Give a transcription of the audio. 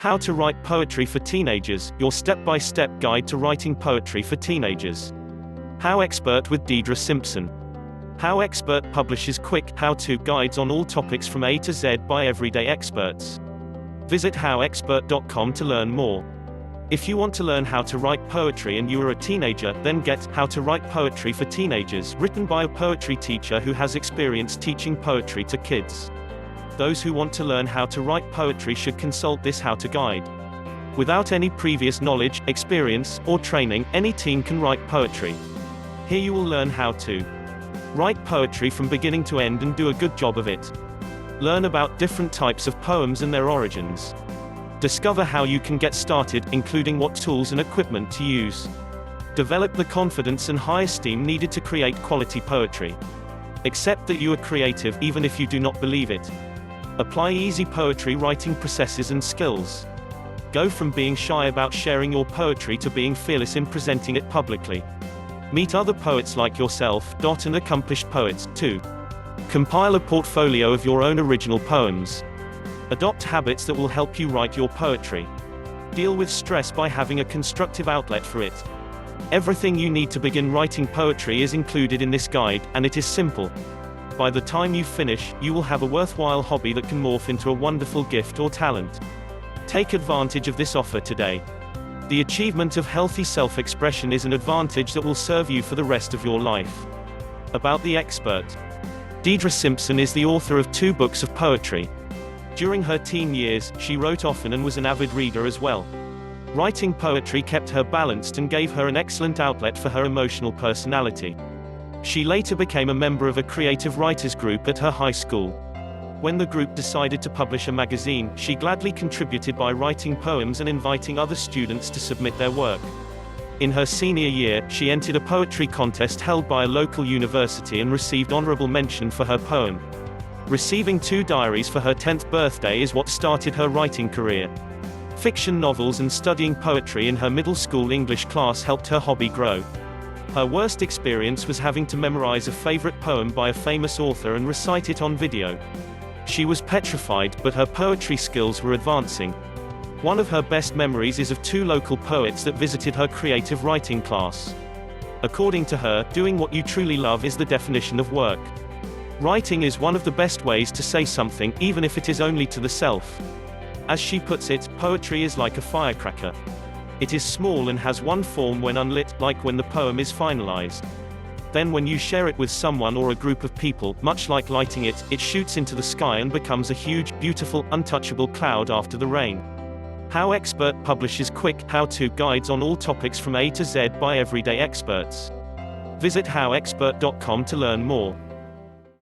How to Write Poetry for Teenagers, your step-by-step guide to writing poetry for teenagers. HowExpert with Deidre Simpson. HowExpert publishes quick, how-to guides on all topics from A to Z by everyday experts. Visit howexpert.com to learn more. If you want to learn how to write poetry and you are a teenager, then get How to Write Poetry for Teenagers, written by a poetry teacher who has experience teaching poetry to kids. Those who want to learn how to write poetry should consult this how-to guide. Without any previous knowledge, experience, or training, any teen can write poetry. Here you will learn how to write poetry from beginning to end and do a good job of it. Learn about different types of poems and their origins. Discover how you can get started, including what tools and equipment to use. Develop the confidence and high esteem needed to create quality poetry. Accept that you are creative, even if you do not believe it. Apply easy poetry writing processes and skills. Go from being shy about sharing your poetry to being fearless in presenting it publicly. Meet other poets like yourself, and accomplished poets, too. Compile a portfolio of your own original poems. Adopt habits that will help you write your poetry. Deal with stress by having a constructive outlet for it. Everything you need to begin writing poetry is included in this guide, and it is simple. By the time you finish, you will have a worthwhile hobby that can morph into a wonderful gift or talent. Take advantage of this offer today. The achievement of healthy self-expression is an advantage that will serve you for the rest of your life. About the expert. Deidre Simpson is the author of 2 books of poetry. During her teen years, she wrote often and was an avid reader as well. Writing poetry kept her balanced and gave her an excellent outlet for her emotional personality. She later became a member of a creative writers group at her high school. When the group decided to publish a magazine, she gladly contributed by writing poems and inviting other students to submit their work. In her senior year, she entered a poetry contest held by a local university and received honorable mention for her poem. Receiving 2 diaries for her 10th birthday is what started her writing career. Fiction novels and studying poetry in her middle school English class helped her hobby grow. Her worst experience was having to memorize a favorite poem by a famous author and recite it on video. She was petrified, but her poetry skills were advancing. One of her best memories is of 2 local poets that visited her creative writing class. According to her, doing what you truly love is the definition of work. Writing is one of the best ways to say something, even if it is only to the self. As she puts it, poetry is like a firecracker. It is small and has one form when unlit, like when the poem is finalized. Then when you share it with someone or a group of people, much like lighting it, it shoots into the sky and becomes a huge, beautiful, untouchable cloud after the rain. HowExpert publishes quick, how-to guides on all topics from A to Z by everyday experts. Visit howexpert.com to learn more.